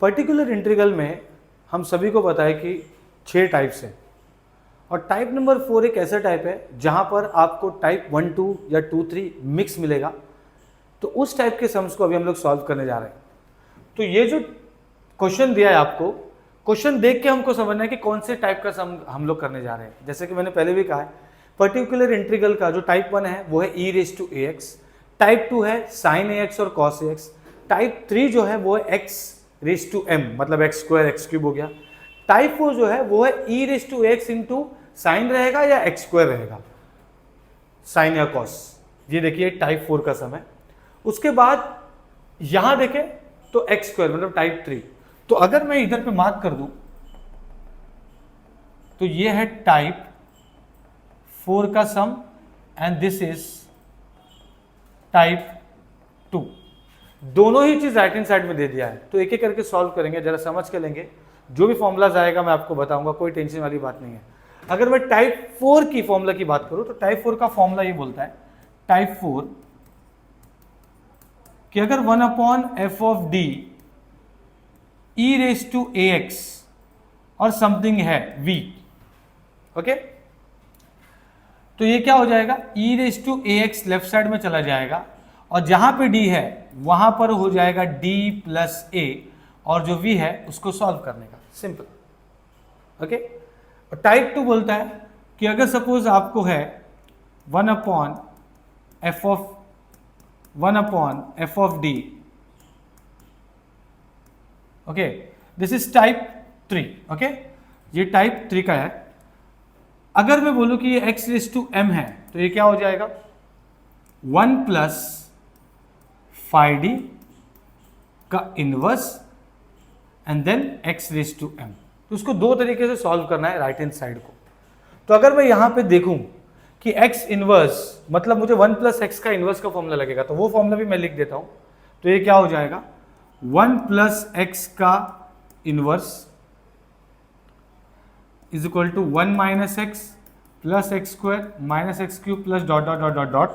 Particular integral में हम सभी को पता है कि 6 टाइप्स हैं और टाइप नंबर 4 एक ऐसा टाइप है जहां पर आपको टाइप 1 2 या 2 3 मिक्स मिलेगा। तो उस टाइप के सम्स को अभी हम लोग सॉल्व करने जा रहे हैं। तो ये जो क्वेश्चन दिया है आपको, क्वेश्चन देख के हमको समझना है कि कौन से टाइप का सम हम लोग करने जा रहे हैं। जैसे कि मैंने पहले भी कहा है, पर्टिकुलर इंटीग्रल का जो टाइप 1 है वो है e raise to ax, type 2 है sin ax और cos ax, टाइप 3 जो है वो है x रेज टू m मतलब x स्क्वायर x क्यूब हो गया, टाइप 4 जो है वो है e raise to ax into sine रहेगा या x स्क्वायर रहेगा, साइन या cos। ये देखिए टाइप 4 का सम है। उसके बाद यहां देखें तो x स्क्वायर मतलब टाइप 3। तो अगर मैं इधर पे मार्क कर दूं तो ये है टाइप 4 का सम एंड दिस इज टाइप 2। दोनों ही चीज राइट हैंड साइड में दे दिया है। तो एक एक करके सॉल्व करेंगे, जरा समझ के लेंगे। जो भी फॉर्मूलाज आएगा मैं आपको बताऊंगा, कोई टेंशन वाली बात नहीं है। अगर मैं टाइप 4 की फॉर्मूला की बात करूं तो टाइप 4 का फॉर्मूला ये बोलता है, टाइप 4 कि अगर 1 upon F of D E raise to A X और समथिंग है v, ओके, तो ये क्या हो जाएगा, e raise to A X left side में चला जाएगा और जहां पे d है वहां पर हो जाएगा d प्लस a और जो v है उसको सॉल्व करने का, सिंपल। ओके, और टाइप 2 बोलता है कि अगर सपोज आपको है 1 upon F of D, okay, this is type 3। Okay, ये टाइप 3 का है। अगर मैं बोलूं कि ये x रेज टू m है तो ये क्या हो जाएगा, 1 प्लस फाइव डी का inverse and then x raise to m। तो उसको दो तरीके से सॉल्व करना है राइट हैंड साइड को। तो अगर मैं यहां पे देखूं कि x इनवर्स मतलब मुझे 1 प्लस एक्स का इनवर्स का फॉर्मूला लगेगा, तो वो फॉर्मूला भी मैं लिख देता हूं। तो ये क्या हो जाएगा, 1 प्लस एक्स का inverse is equal to 1 minus X plus X square minus X cube plus dot dot dot dot dot,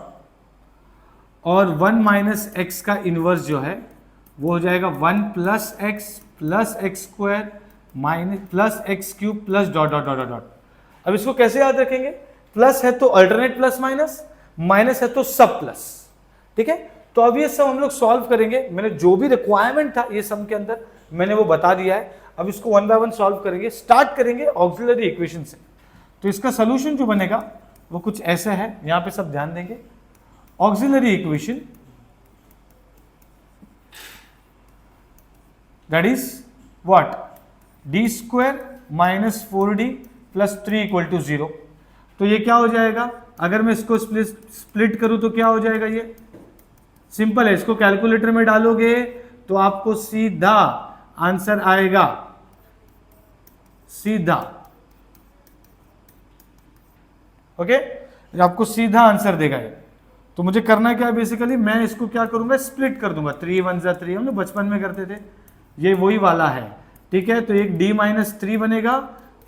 और 1 माइनस एक्स का इनवर्स जो है वो हो जाएगा 1 plus X square minus plus x cube plus dot dot dot dot. अब इसको कैसे याद रखेंगे, प्लस है तो अल्टरनेट प्लस माइनस, माइनस है तो सब प्लस, ठीक है। तो अब ये सब हम लोग सॉल्व करेंगे। मैंने जो भी रिक्वायरमेंट था ये सम के अंदर मैंने वो बता दिया है। अब इसको वन बाय वन सॉल्व करेंगे। स्टार्ट करेंगे ऑक्सिलरी इक्वेशन से। तो इसका सोल्यूशन जो बनेगा वो कुछ ऐसा है, यहां पे सब ध्यान देंगे। Auxiliary equation that is what, D square minus 4d plus 3 equal to 0। तो ये क्या हो जाएगा, अगर मैं इसको स्प्लिट करूं तो क्या हो जाएगा, ये सिंपल है। इसको कैलकुलेटर में डालोगे तो आपको सीधा आंसर आएगा, सीधा, ओके, आपको सीधा आंसर देगा ये। तो मुझे करना क्या है, बेसिकली मैं इसको क्या करूंगा, स्प्लिट कर दूंगा। 3 1 जा 3 हम लोग बचपन में करते थे, ये वही वाला है, ठीक है। तो एक d माइनस 3 बनेगा,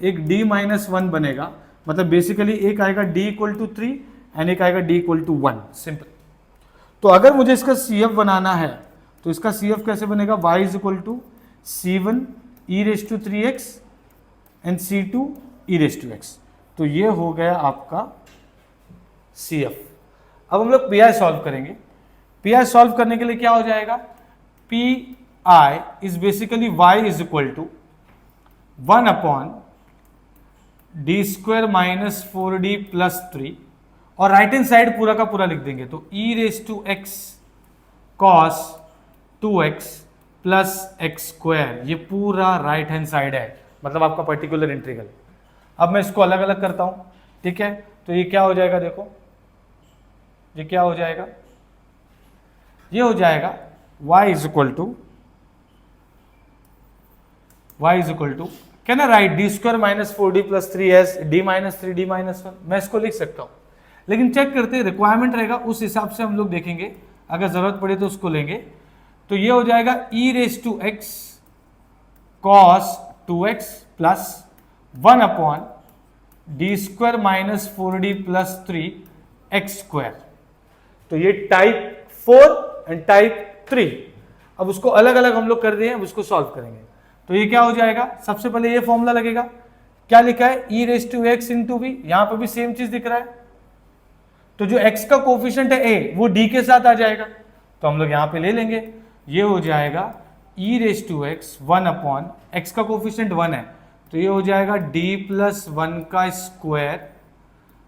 एक d माइनस 1 बनेगा। मतलब बेसिकली एक आएगा d इक्वल टू 3 एंड एक आएगा d इक्वल टू 1, सिंपल। तो अगर मुझे इसका CF बनाना है तो इसका CF कैसे बनेगा, y is equal to C1 e raise to 3x and C2 e raise to x। तो ये हो गया आपका CF। अब हम लोग PI सॉल्व करेंगे। PI सॉल्व करने के लिए क्या हो जाएगा, PI is basically y is equal to 1 upon D square minus 4d plus 3 और राइट हैंड साइड पूरा का पूरा लिख देंगे। तो e raise to x cos 2x plus X square, ये पूरा राइट हैंड साइड है, मतलब आपका पर्टिकुलर इंटीग्रल। अब मैं इसको अलग अलग करता हूं, ठीक है। तो ये क्या हो जाएगा, देखो ये क्या हो जाएगा, ये हो जाएगा y is equal to can I write D square minus 4d plus 3 as D minus 3 D minus 1, मैं इसको लिख सकता हूं। लेकिन चेक करते हैं, रिक्वायरमेंट रहेगा उस हिसाब से हम लोग देखेंगे, अगर जरूरत पड़े तो उसको लेंगे। तो ये हो जाएगा e raise to x cos 2x plus 1 upon D square minus 4d plus 3 X square. तो ये टाइप 4 एंड टाइप 3। अब उसको अलग अलग हम लोग कर दिए, अब उसको सॉल्व करेंगे। तो ये क्या हो जाएगा, सबसे पहले ये फॉर्मूला लगेगा, क्या लिखा है, e raise to X into V, यहां पर भी सेम चीज दिख रहा है। तो जो x का कोफिशिएंट है a, वो d के साथ आ जाएगा, तो हम लोग यहां पे ले लेंगे, ये हो जाएगा e raise to X 1 upon, x का कोफिशिएंट 1 है, तो ये हो जाएगा d प्लस 1 का square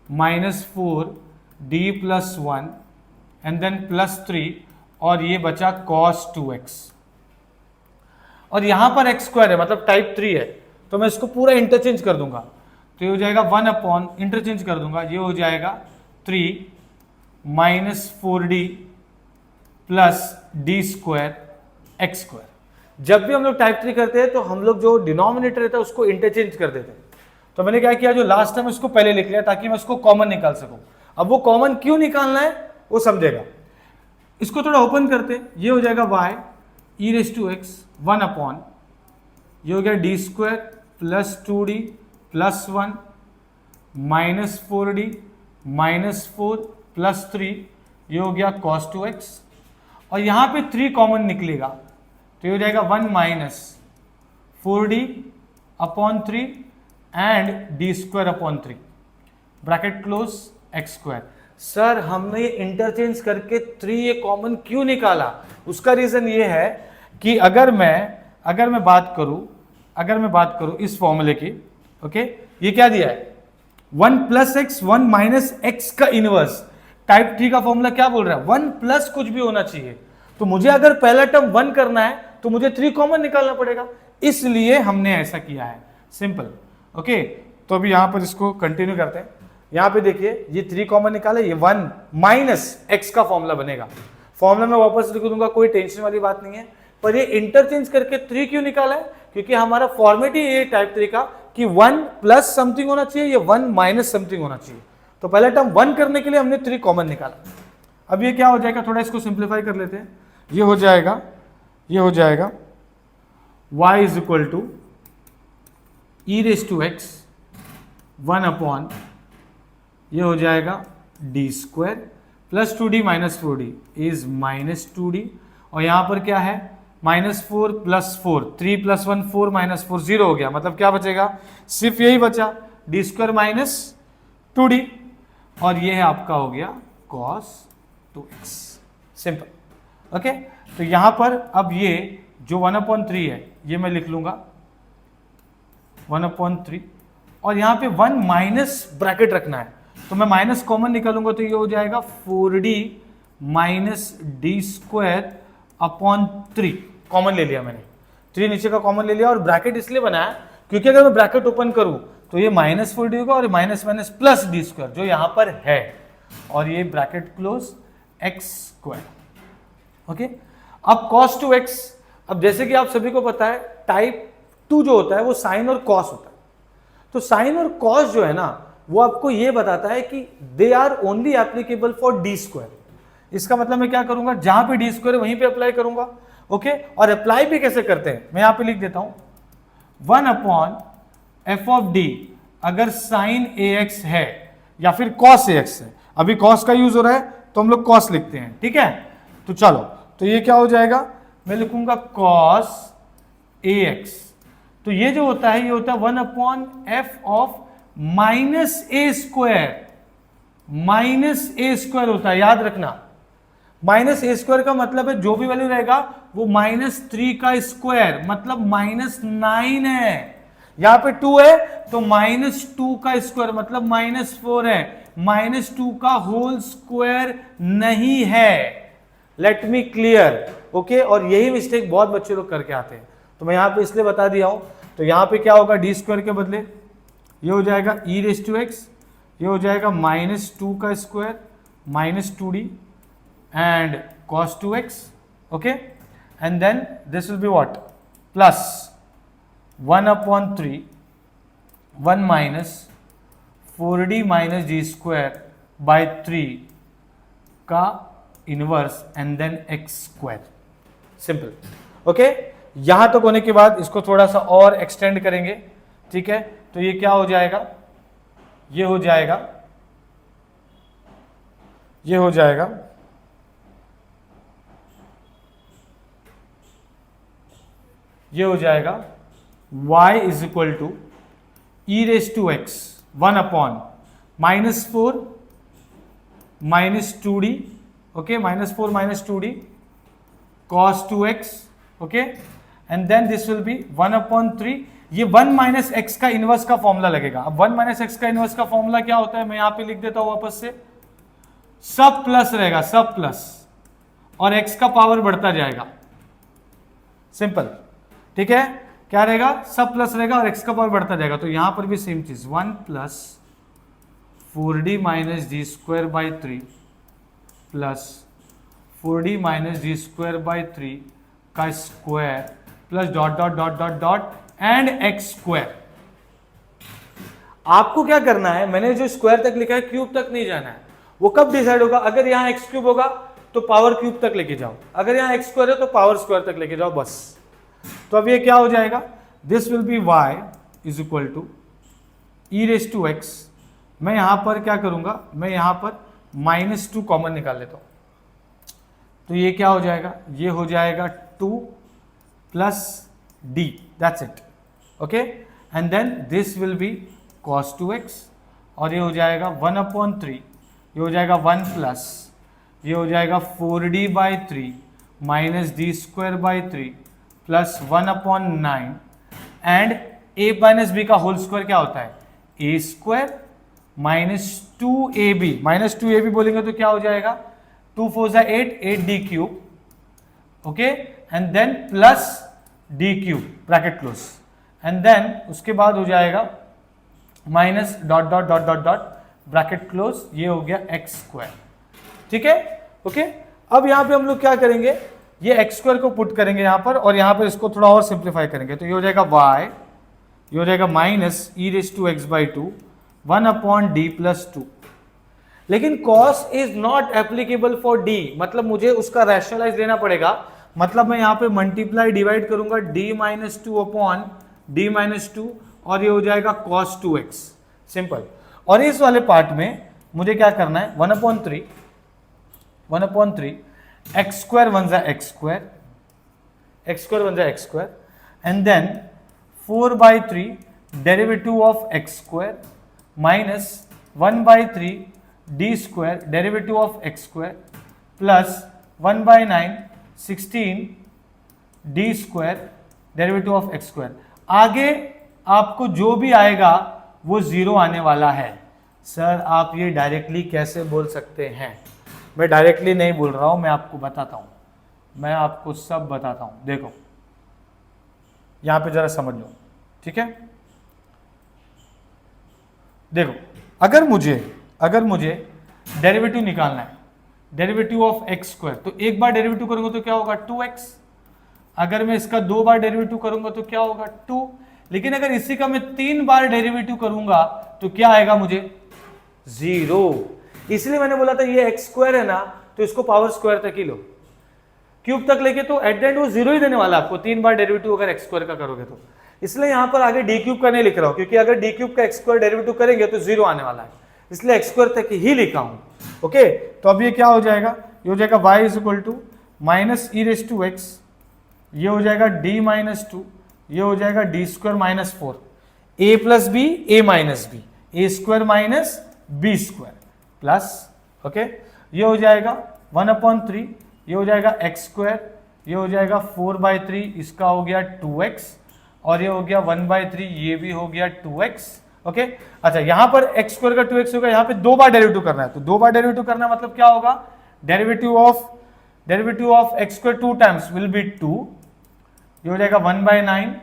minus 4 d plus 1 and then plus 3, और ये बचा cos 2x, और यहां पर x स्क्वायर है मतलब टाइप 3 है, तो मैं इसको पूरा इंटरचेंज कर दूंगा, तो ये हो जाएगा 1 अपॉन, इंटरचेंज कर दूंगा, ये हो जाएगा 3 minus 4d plus D square x square. जब भी हम लोग टाइप 3 करते हैं तो हम लोग जो डिनोमिनेटर रहता है उसको इंटरचेंज कर देते हैं। तो मैंने क्या किया, जो लास्ट टाइम उसको पहले लिख लिया ताकि मैं उसको कॉमन निकाल सकूं। अब वो कॉमन क्यों निकालना है वो समझेगा। इसको थोड़ा ओपन करते हैं, ये हो जाएगा y E raise to X 1 upon, ये हो गया D square plus 2d plus 1 minus 4d minus 4 plus 3, ये हो गया cos 2x, और यहां पे 3 कॉमन निकलेगा, तो ये हो जाएगा 1 minus 4d upon 3 and D square upon 3, bracket close, x square. Sir हमने ये इंटरचेंज करके 3 ये कॉमन क्यों निकाला, उसका रीजन ये है कि अगर मैं बात करूं इस फॉर्मूले की, ओके, ये क्या दिया है 1 प्लस एक्स 1 माइनस एक्स का इनवर्स, टाइप 3 का फॉर्मूला क्या बोल रहा है 1 प्लस कुछ भी होना चाहिए, तो मुझे अगर पहला टर्म 1 करना है तो मुझे 3 कॉमन निकालना पड़ेगा, इसलिए हमने ऐसा किया है, सिंपल। ओके, तो अभी यहां पर इसको कंटिन्यू करते हैं। यहां पे देखिए ये 3 कॉमन निकाले, ये 1 माइनस एक्स का फॉर्मूला बनेगा, फॉर्मूला में वापस लिख दूंगा, कोई टेंशन वाली बात नहीं है। पर ये इंटरचेंज करके 3 क्यों निकाला है, क्योंकि हमारा फॉर्मेट ही ये टाइप 3 का कि 1 प्लस समथिंग होना चाहिए या 1 माइनस समथिंग होना चाहिए, तो पहला टर्म 1 करने के लिए हमने 3 कॉमन निकाला। अब ये क्या हो जाएगा, थोड़ा इसको सिंप्लीफाई कर लेते हैं, ये हो जाएगा y is equal to E raise to X 1 upon, ये हो जाएगा D square plus 2d minus 4d is minus 2d, और यहां पर क्या है -4 प्लस 4, 3 प्लस 1 4 माइनस 4 0 हो गया, मतलब क्या बचेगा, सिर्फ यही बचा डी स्क्वायर माइनस 2d, और ये है आपका हो गया cos 2x, सिंपल। ओके, तो यहां पर अब ये जो 1/3 है ये मैं लिख लूंगा 1/3, और यहां पे 1 माइनस ब्रैकेट रखना है, तो मैं माइनस कॉमन निकालूंगा, तो ये हो जाएगा 4d minus D square upon 3, common ले लिया मैंने, 3 नीचे का कॉमन ले लिया, और ब्रैकेट इसलिए बनाया क्योंकि अगर मैं ब्रैकेट ओपन करूं तो ये -4d होगा और minus minus plus D square जो यहां पर है, और ये bracket close x square. Okay, अब cos 2x, अब जैसे कि आप सभी को पता है टाइप 2 जो होता है वो साइन और कॉस होता है, तो साइन और कॉस जो है ना वो आपको ये बताता है कि they are only applicable for D square. इसका मतलब मैं क्या करूंगा, जहां पे डी स्क्वायर वहीं पे अप्लाई करूंगा। ओके, और अप्लाई भी कैसे करते हैं मैं यहां पे लिख देता हूं 1 अपॉन एफ ऑफ डी, अगर साइन ax है या फिर cos ax है, अभी cos का यूज हो रहा है तो हम लोग cos लिखते हैं, ठीक है। तो चलो, तो ये क्या हो जाएगा, मैं लिखूंगा cos ax, तो ये जो होता है ये होता है 1 upon F of minus A square होता है, याद रखना, माइनस ए स्क्वायर का मतलब है जो भी वैल्यू रहेगा वो -3 का स्क्वायर, मतलब -9 है, यहां पे 2 है तो -2 का स्क्वायर मतलब -4 है, -2 का होल स्क्वायर नहीं है। लेट मी क्लियर, ओके, और यही मिस्टेक बहुत बच्चे लोग करके आते हैं, तो मैं यहां पे इसलिए बता दिया हूं। तो यहां पे क्या होगा, डी स्क्वायर के बदले ये हो जाएगा ई रेज टू एक्स, ये हो जाएगा -2 का square -2d and cos 2x, okay, and then this will be what, plus 1/3 1 minus 4d minus d square by 3 का inverse and then x square, simple. Okay, यहां तक होने के बाद इसको थोड़ा सा और एक्सटेंड करेंगे, ठीक है, तो ये क्या हो जाएगा, ये हो जाएगा ये हो जाएगा y is equal to E raise to X 1 upon -4 -2d, okay, -4 -2d cos 2x, okay, and then this will be 1/3। ये 1 माइनस एक्स का इनवर्स का फॉर्मूला लगेगा। अब 1 माइनस एक्स का इनवर्स का फॉर्मूला क्या होता है, मैं यहां पे लिख देता हूं वापस से, सब प्लस रहेगा, सब प्लस, और एक्स का पावर बढ़ता जाएगा, सिंपल, ठीक है। क्या रहेगा, सब प्लस रहेगा और एक्स का पावर बढ़ता जाएगा। तो यहां पर भी सेम चीज, 1 plus 4d minus D square by 3 plus 4d minus D square by 3 का square plus dot dot dot dot dot and x square. आपको क्या करना है, मैंने जो स्क्वायर तक लिखा है क्यूब तक नहीं जाना है। वो कब डिसाइड होगा, अगर यहां एक्स क्यूब होगा तो पावर क्यूब तक लेके जाओ, अगर यहां एक्स स्क्वायर है तो पावर स्क्वायर तक लेके जाओ, बस। तो अब ये क्या हो जाएगा, this will be y is equal to E raise to X. मैं यहां पर क्या करूंगा, मैं यहां पर -2 कॉमन निकाल लेता हूं, तो ये क्या हो जाएगा, ये हो जाएगा 2 plus d, that's it, okay, and then this will be cos 2x, और ये हो जाएगा 1/3, ये हो जाएगा 1 प्लस, ये हो जाएगा 4d by 3 minus D square by 3 plus 1/9, एंड a माइनस बी का होल स्क्वायर क्या होता है, a square minus 2ab, -2ab बोलेंगे तो क्या हो जाएगा, 2 4 जा 8, 8d cube, okay, and then plus d cube bracket close, and then उसके बाद हो जाएगा minus dot dot dot dot dot bracket close, ये हो गया एक्स स्क्वायर, ठीक है, ओके। अब यहां पे हम लोग क्या करेंगे, ये एक्स स्क्वायर को पुट करेंगे यहां पर, और यहां पर इसको थोड़ा और सिंप्लीफाई करेंगे, तो ये हो जाएगा y, ये हो जाएगा minus E raise to x by 2 1/d plus 2। लेकिन cos is not applicable for d, मतलब मुझे उसका रैशनलाइज लेना पड़ेगा, मतलब मैं यहां पे मल्टीप्लाई डिवाइड करूंगा d minus 2 upon d minus 2, और ये हो जाएगा cos 2x, सिंपल। और इस वाले पार्ट में मुझे क्या करना है, 1/3 एक्स स्क्वायर वन जा x square, x square one जा x square, and then 4/3 derivative of x square minus 1/3 d square derivative of x square plus 1/9 16 d square derivative of x square. आगे आपको जो भी आएगा वो जीरो आने वाला है। सर आप ये डायरेक्टली कैसे बोल सकते हैं, मैं डायरेक्टली नहीं बोल रहा हूं, मैं आपको बताता हूं, मैं आपको सब बताता हूं। देखो यहां पे जरा समझ लो, ठीक है। देखो अगर मुझे डेरिवेटिव निकालना है, डेरिवेटिव ऑफ एक्स स्क्वायर, तो एक बार डेरिवेटिव करूंगा तो क्या होगा 2x, अगर मैं इसका 2 बार डेरिवेटिव करूंगा तो क्या होगा 2, लेकिन अगर इसी का मैं 3 बार डेरिवेटिव करूंगा तो क्या आएगा मुझे 0। इसलिए मैंने बोला था ये एक्स स्क्वायर है ना, तो इसको पावर स्क्वायर तक ही लो, क्यूब तक लेके तो एट द एंड वो 0 ही देने वाला आपको, 3 बार डेरिवेटिव अगर एक्स स्क्वायर का करोगे तो। इसलिए यहां पर आगे डी क्यूब का नहीं लिख रहा हूं, क्योंकि अगर डी क्यूब का एक्स स्क्वायर डेरिवेटिव करेंगे तो 0 आने वाला है, इसलिए एक्स स्क्वायर तक ही लिखा हूं, ओके। तो अब ये क्या हो जाएगा, ये हो जाएगा y is equal to minus E raise to x, ये हो जाएगा d माइनस 2, ये हो जाएगा D square minus 4, a plus b a minus b, a square minus b square plus, okay, ये हो जाएगा 1/3, ये हो जाएगा एक्स स्क्वायर, ये हो जाएगा 4/3, इसका हो गया 2x, और ये हो गया 1/3, ये भी हो गया 2x, ओके। अच्छा यहां पर x स्क्वायर का 2x होगा, यहां पे 2 बार डेरिवेटिव करना है, तो 2 बार डेरिवेटिव करना मतलब क्या होगा, derivative of x square 2 times will be 2, ये हो जाएगा 1/9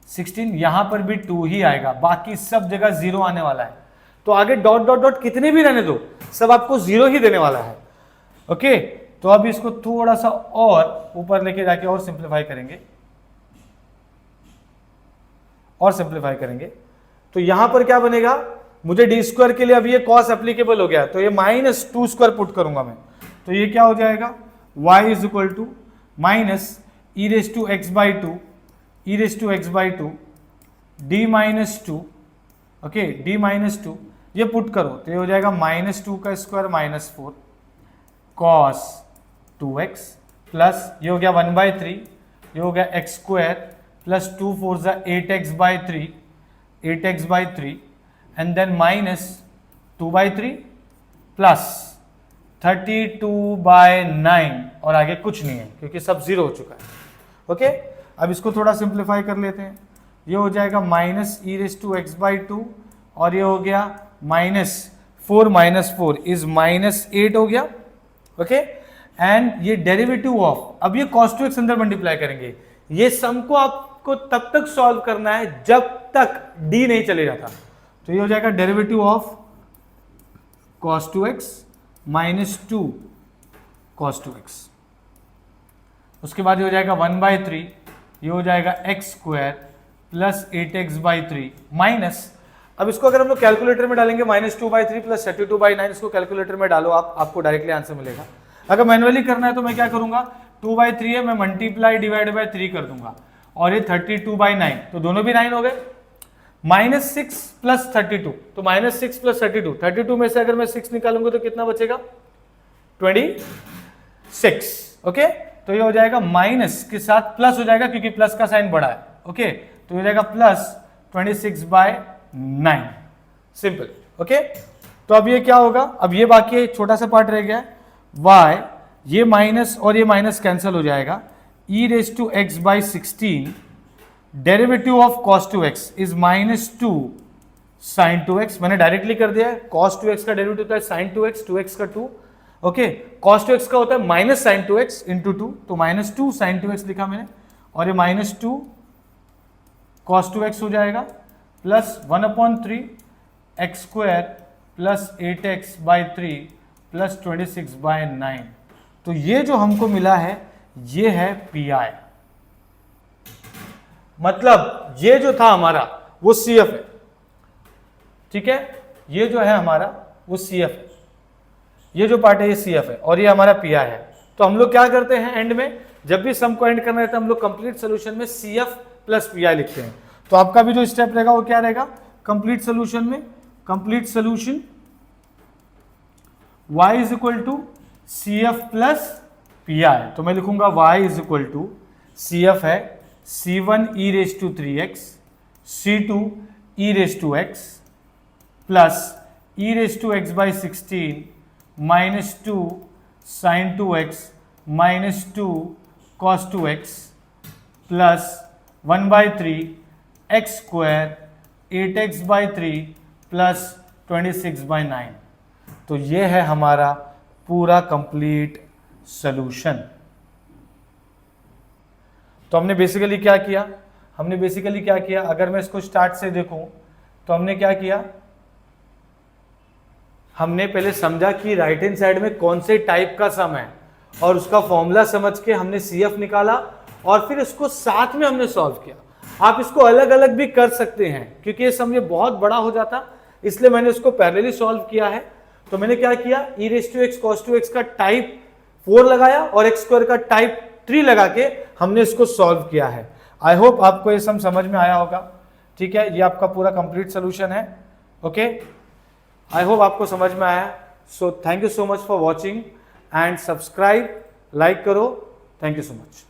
16, यहां पर भी 2 ही आएगा, बाकी सब जगह 0 आने वाला है। तो आगे डॉट डॉट डॉट कितने भी रहने दो, सब आपको 0 ही देने वाला है, ओके। तो अब इसको थोड़ा सा और ऊपर लेके जाके और सिंप्लीफाई करेंगे, तो यहां पर क्या बनेगा, मुझे डी स्क्वायर के लिए अब ये कॉस एप्लीकेबल हो गया, तो ये -2 स्क्वायर पुट करूंगा मैं, तो ये क्या हो जाएगा y is equal to minus E raise to x by 2 d minus 2, okay, d minus 2, ये पुट करो तो ये हो जाएगा -2 का square minus 4 cos 2x plus ये हो गया 1/3, ये हो गया एक्स स्क्वायर प्लस 2 4 ज़ा 8x by 3, 8x by 3 and then minus 2 by 3 plus 32 by 9 और आगे कुछ नहीं है क्योंकि सब जीरो हो चुका है। ओके, अब इसको थोड़ा सिंप्लीफाई कर लेते हैं। ये हो जाएगा minus E raise to x by 2 और ये हो गया -4 इज -8 हो गया। ओके, एंड ये डेरिवेटिव ऑफ, अब ये cos 2x अंदर मल्टीप्लाई करेंगे। ये सम को आपको तब तक सॉल्व करना है जब तक d नहीं चले जाता। तो ये हो जाएगा derivative of cos 2x -2 cos 2x। उसके बाद ये हो जाएगा 1/3, ये हो जाएगा x square plus 8x by 3 minus, अब इसको अगर हम लोग कैलकुलेटर में डालेंगे -2/3 प्लस 32/9, इसको कैलकुलेटर में डालो आप, आपको डायरेक्टली आंसर मिलेगा। अगर मैनुअली करना है तो मैं क्या करूंगा, 2/3 है, मैं मल्टीप्लाई डिवाइड बाय 3 कर दूंगा और ये 32/9, तो दोनों भी 9 हो गए। -6 प्लस 32, तो -6 प्लस 32 में से अगर मैं 6 निकालूंगा तो कितना बचेगा, 26। ओके, तो ये हो जाएगा माइनस के साथ प्लस हो जाएगा क्योंकि प्लस का साइन बड़ा है। ओके, तो ये हो जाएगा प्लस 26/9, सिंपल। ओके, तो अब ये क्या होगा, अब ये बाकी छोटा सा पार्ट रह गया, y, ये माइनस और ये माइनस कैंसिल हो जाएगा, e raise to x by 16 derivative of cos 2x is -2 sin 2x। मैंने डायरेक्टली कर दिया है, cos 2x का डेरिवेटिव होता है sin 2x, 2x का 2। ओके, cos 2x का होता है माइनस sin 2x इंटू 2, तो -2 sin 2x लिखा मैंने, और ये -2 cos 2x हो जाएगा plus 1/3 x square plus 8x by 3 plus 26/9। तो ये जो हमको मिला है ये है PI, मतलब ये जो था हमारा वो CF है। ठीक है, ये जो है हमारा वो CF है, ये जो पार्ट है ये CF है और ये हमारा PI है। तो हम लोग क्या करते हैं, एंड में जब भी सम को एंड करना रहता है हम लोग कंप्लीट सोल्यूशन में CF प्लस PI लिखते हैं। तो आपका भी जो स्टेप रहेगा वो क्या रहेगा, कंप्लीट सोल्यूशन में, complete solution y is equal to CF plus PI। तो मैं लिखूंगा y is equal to CF है C1 e raise to 3x, C2 e raise to x plus e raise to x by 16 -2 sin 2x -2 cos 2x plus 1/3 x square 8x by 3 plus 26/9। तो ये है हमारा पूरा complete solution. तो हमने basically क्या किया, अगर मैं इसको स्टार्ट से देखूं तो हमने क्या किया, हमने पहले समझा कि राइट हैंड साइड में कौन से टाइप का सम है और उसका फॉर्मूला समझ के हमने CF निकाला और फिर इसको साथ में हमने सॉल्व किया। आप इसको अलग अलग भी कर सकते हैं क्योंकि ये सम ये बहुत बड़ा हो जाता, इसलिए मैंने इसको पैरेलली सॉल्व किया है। तो मैंने क्या किया, e raise to x cos 2x का टाइप 4 लगाया और x स्क्वायर का टाइप 3 लगा के हमने इसको सॉल्व किया है। आई होप आपको ये सम समझ में आया होगा। ठीक है, ये आपका पूरा कंप्लीट सोल्यूशन है। ओके, आई होप आपको समझ में आया। So thank you so much for watching and subscribe, like करो। Thank you so much.